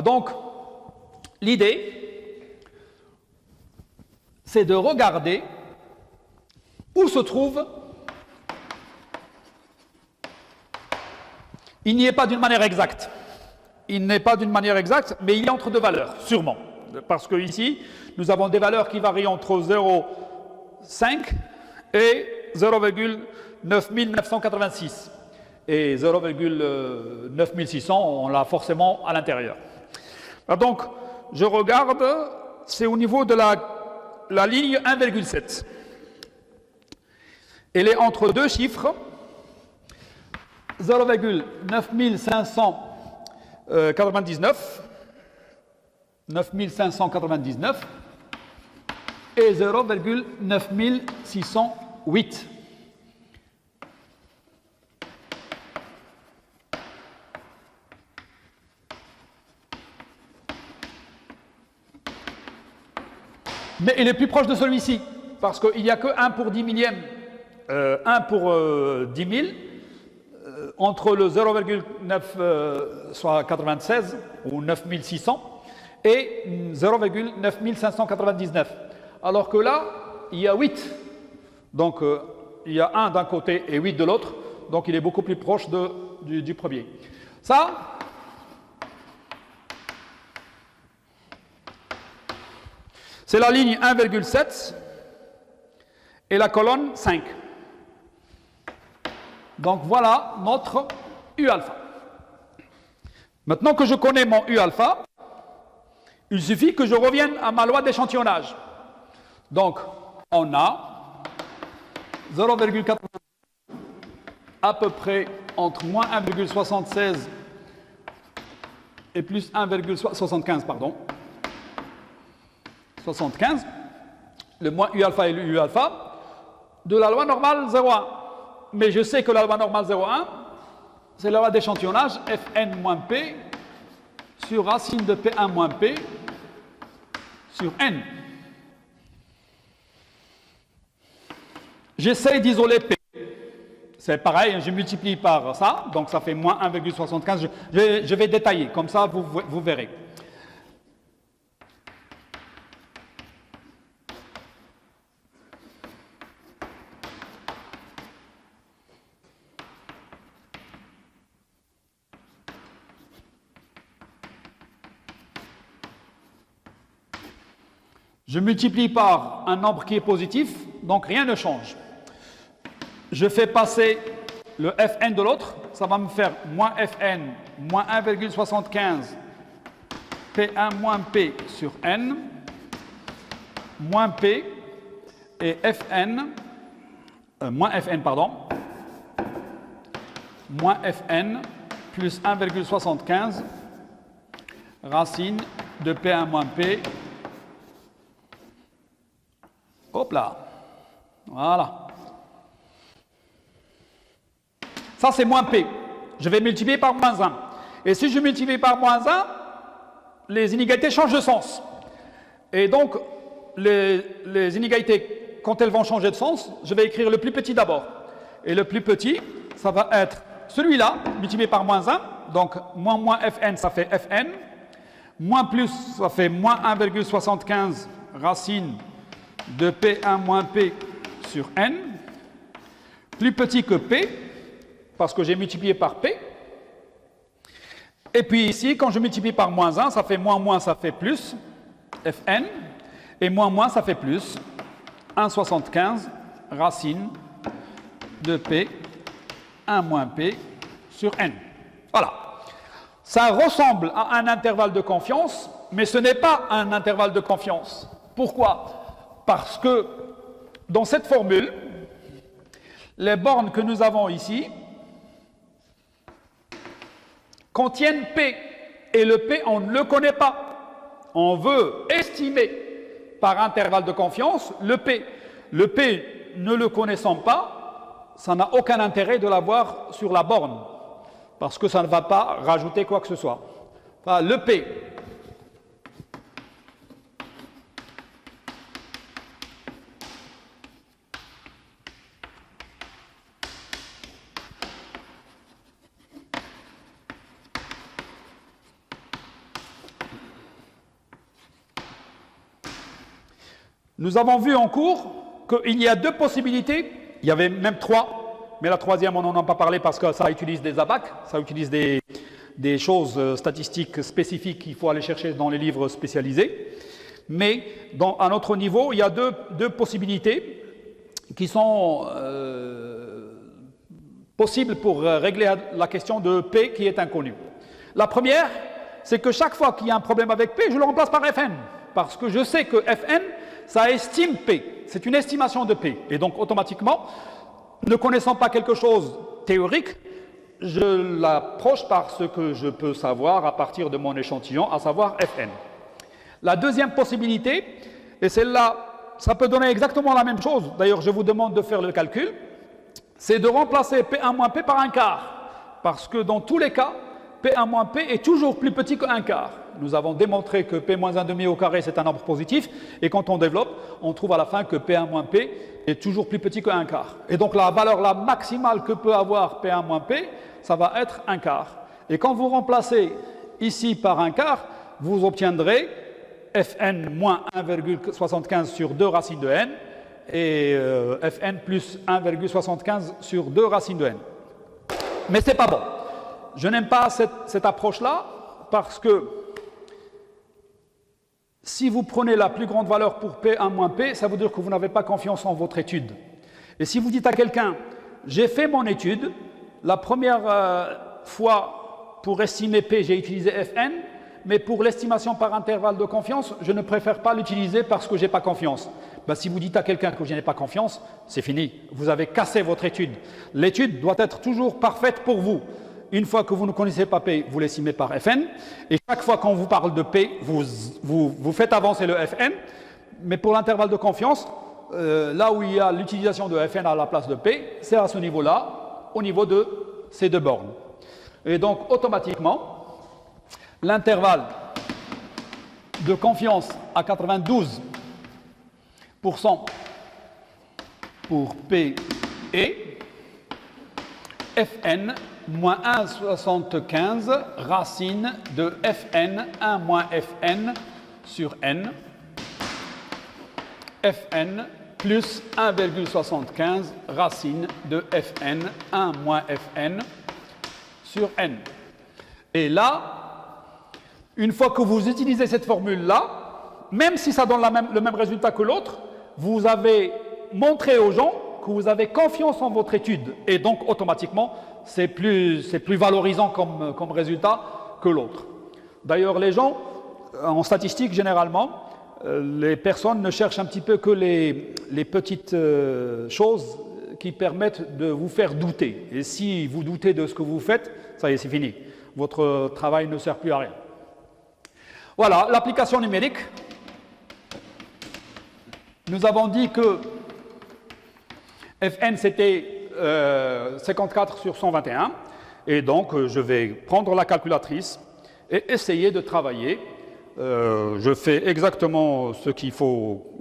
Donc, l'idée, c'est de regarder où se trouve. Il n'y est pas d'une manière exacte. Il n'est pas d'une manière exacte, mais il est entre deux valeurs, sûrement. Parce que ici, nous avons des valeurs qui varient entre 0,5 et 0,9986. Et 0,9600, on l'a forcément à l'intérieur. Donc, je regarde, c'est au niveau de la ligne 1,7. Elle est entre deux chiffres, 9599 et 0,9608. Mais il est plus proche de celui-ci, parce qu'il n'y a que 1 pour 10 millième, 1 pour 10 000, entre le 0,9, soit 96 ou 9600 et 0,9599. Alors que là, il y a 8. Donc, il y a 1 d'un côté et 8 de l'autre. Donc, il est beaucoup plus proche du premier. Ça, c'est la ligne 1,7 et la colonne 5. Donc voilà notre U alpha. Maintenant que je connais mon U alpha, il suffit que je revienne à ma loi d'échantillonnage. Donc on a 0,4 à peu près entre moins 1,76 et plus 1,75, pardon. 75, le moins U alpha et le U alpha, de la loi normale 0,1. Mais je sais que la loi normale 0,1, c'est la loi d'échantillonnage Fn moins P sur racine de P1 moins P sur N. J'essaie d'isoler P. C'est pareil, je multiplie par ça, donc ça fait moins 1,75. Je vais détailler, comme ça vous verrez. Je multiplie par un nombre qui est positif, donc rien ne change. Je fais passer le Fn de l'autre, ça va me faire moins Fn moins 1,75 P1 moins P sur N moins P et Fn, moins Fn, pardon, moins Fn plus 1,75 racine de P1 moins P. Hop là, voilà. Ça, c'est moins P. Je vais multiplier par moins 1. Et si je multiplie par moins 1, les inégalités changent de sens. Et donc, les inégalités, quand elles vont changer de sens, je vais écrire le plus petit d'abord. Et le plus petit, ça va être celui-là, multiplié par moins 1. Donc, moins Fn, ça fait Fn. Moins plus, ça fait moins 1,75 racine de P1 moins P sur N, plus petit que P, parce que j'ai multiplié par P. Et puis ici, quand je multiplie par moins 1, ça fait moins, ça fait plus, Fn, et moins, ça fait plus, 1,75 racine de P, 1 moins P sur N. Voilà. Ça ressemble à un intervalle de confiance, mais ce n'est pas un intervalle de confiance. Pourquoi ? Parce que dans cette formule, les bornes que nous avons ici contiennent P. Et le P, on ne le connaît pas. On veut estimer par intervalle de confiance le P. Le P, ne le connaissant pas, ça n'a aucun intérêt de l'avoir sur la borne. Parce que ça ne va pas rajouter quoi que ce soit. Enfin, le P. Nous avons vu en cours qu'il y a deux possibilités, il y avait même trois, mais la troisième on n'en a pas parlé parce que ça utilise des abacs, ça utilise des choses statistiques spécifiques qu'il faut aller chercher dans les livres spécialisés. Mais à notre niveau, il y a deux possibilités qui sont possibles pour régler la question de P qui est inconnue. La première, c'est que chaque fois qu'il y a un problème avec P, je le remplace par Fn. Parce que je sais que Fn, ça estime P. C'est une estimation de P. Et donc, automatiquement, ne connaissant pas quelque chose théorique, je l'approche par ce que je peux savoir à partir de mon échantillon, à savoir Fn. La deuxième possibilité, et celle-là, ça peut donner exactement la même chose, d'ailleurs je vous demande de faire le calcul, c'est de remplacer P1 moins P par un quart. Parce que dans tous les cas, P1 moins P est toujours plus petit qu'un quart. Nous avons démontré que P moins 1,5 au carré, c'est un nombre positif. Et quand on développe, on trouve à la fin que P1 moins P est toujours plus petit qu'un quart. Et donc la valeur la maximale que peut avoir P1 moins P, ça va être un quart. Et quand vous remplacez ici par un quart, vous obtiendrez Fn moins 1,75 sur 2 racines de n et Fn plus 1,75 sur 2 racines de n. Mais ce n'est pas bon. Je n'aime pas cette approche-là parce que si vous prenez la plus grande valeur pour P1 moins P, ça veut dire que vous n'avez pas confiance en votre étude. Et si vous dites à quelqu'un, j'ai fait mon étude, la première fois pour estimer P, j'ai utilisé Fn, mais pour l'estimation par intervalle de confiance, je ne préfère pas l'utiliser parce que je n'ai pas confiance. Ben, si vous dites à quelqu'un que je n'ai pas confiance, c'est fini. Vous avez cassé votre étude. L'étude doit être toujours parfaite pour vous. Une fois que vous ne connaissez pas P, vous l'estimez par Fn. Et chaque fois qu'on vous parle de P, vous faites avancer le Fn. Mais pour l'intervalle de confiance, là où il y a l'utilisation de Fn à la place de P, c'est à ce niveau-là, au niveau de ces deux bornes. Et donc, automatiquement, l'intervalle de confiance à 92% pour P est Fn moins 1,75 racine de Fn 1 moins Fn sur n, Fn plus 1,75 racine de Fn 1 moins Fn sur n. Et là, une fois que vous utilisez cette formule-là, même si ça donne le même résultat que l'autre, vous avez montré aux gens que vous avez confiance en votre étude. Et donc, automatiquement, c'est plus valorisant comme résultat que l'autre. D'ailleurs, les gens, en statistique, généralement, les personnes ne cherchent un petit peu que les petites choses qui permettent de vous faire douter. Et si vous doutez de ce que vous faites, ça y est, c'est fini. Votre travail ne sert plus à rien. Voilà, l'application numérique. Nous avons dit que Fn c'était 54 sur 121. Et donc, je vais prendre la calculatrice et essayer de travailler. Je fais exactement ce qu'il faut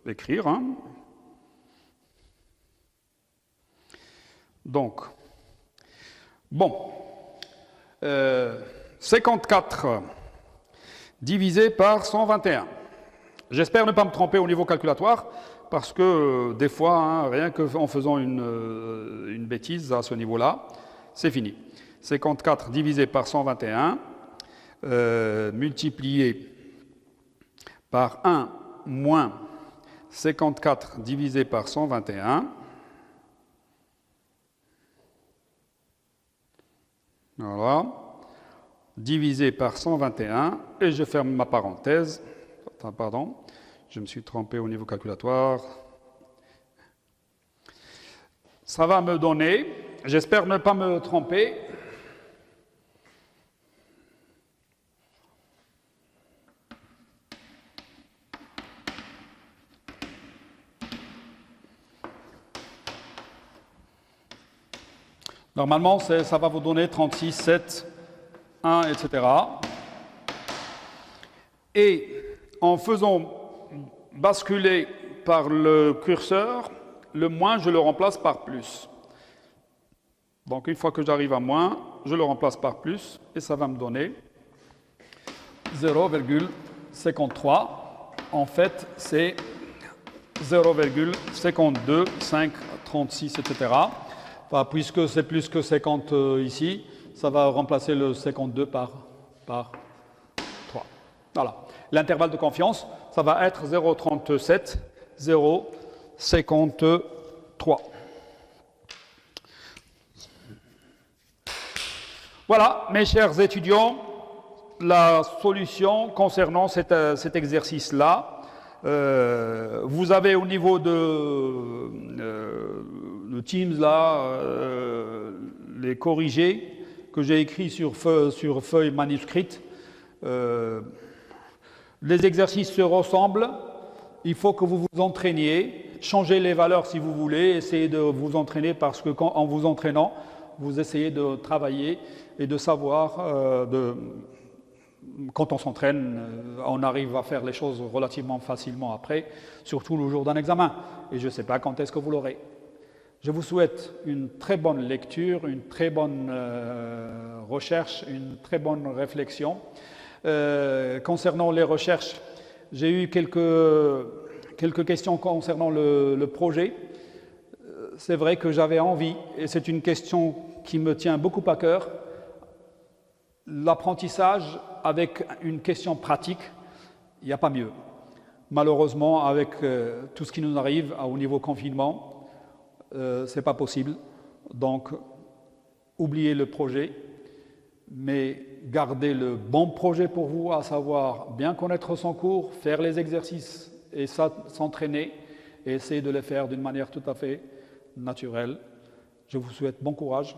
écrire. Hein. Donc, bon, 54 divisé par 121. J'espère ne pas me tromper au niveau calculatoire, parce que des fois, hein, rien qu'en faisant une bêtise à ce niveau-là, c'est fini. 54 divisé par 121, multiplié par 1 moins 54 divisé par 121. Voilà. Divisé par 121, et je ferme ma parenthèse. Pardon, je me suis trompé au niveau calculatoire. Ça va me donner, j'espère ne pas me tromper, normalement, ça va vous donner 36, 7, 1, etc. Et en faisant basculer par le curseur, le moins, je le remplace par plus. Donc, une fois que j'arrive à moins, je le remplace par plus, et ça va me donner 0,53 en fait, c'est 0,52536, etc. Enfin, puisque c'est plus que 50 ici, ça va remplacer le 52 par 3. Voilà. L'intervalle de confiance, ça va être 0,37, 0,53. Voilà, mes chers étudiants, la solution concernant cet exercice-là. Vous avez au niveau de Teams là les corrigés que j'ai écrits sur feuille manuscrite. Les exercices se ressemblent. Il faut que vous vous entraîniez, changez les valeurs si vous voulez, essayez de vous entraîner parce que en vous entraînant, vous essayez de travailler et de savoir quand on s'entraîne, on arrive à faire les choses relativement facilement après, surtout le jour d'un examen. Et je ne sais pas quand est-ce que vous l'aurez. Je vous souhaite une très bonne lecture, une très bonne recherche, une très bonne réflexion. Concernant les recherches, j'ai eu quelques questions concernant le projet. C'est vrai que j'avais envie, et c'est une question qui me tient beaucoup à cœur, l'apprentissage avec une question pratique, il n'y a pas mieux. Malheureusement, avec tout ce qui nous arrive au niveau confinement, ce n'est pas possible. Donc, oubliez le projet, mais gardez le bon projet pour vous, à savoir bien connaître son cours, faire les exercices et s'entraîner, et essayer de les faire d'une manière tout à fait naturelle. Je vous souhaite bon courage,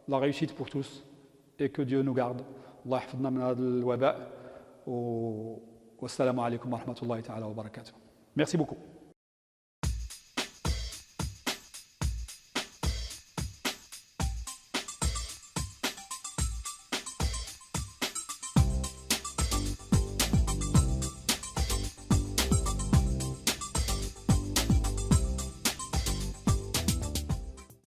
la réussite pour tous, et que Dieu nous garde. Allah yahfadna min hadal waba. Wassalamu alaikum wa rahmatullahi ta'ala wa barakatuh. Merci beaucoup.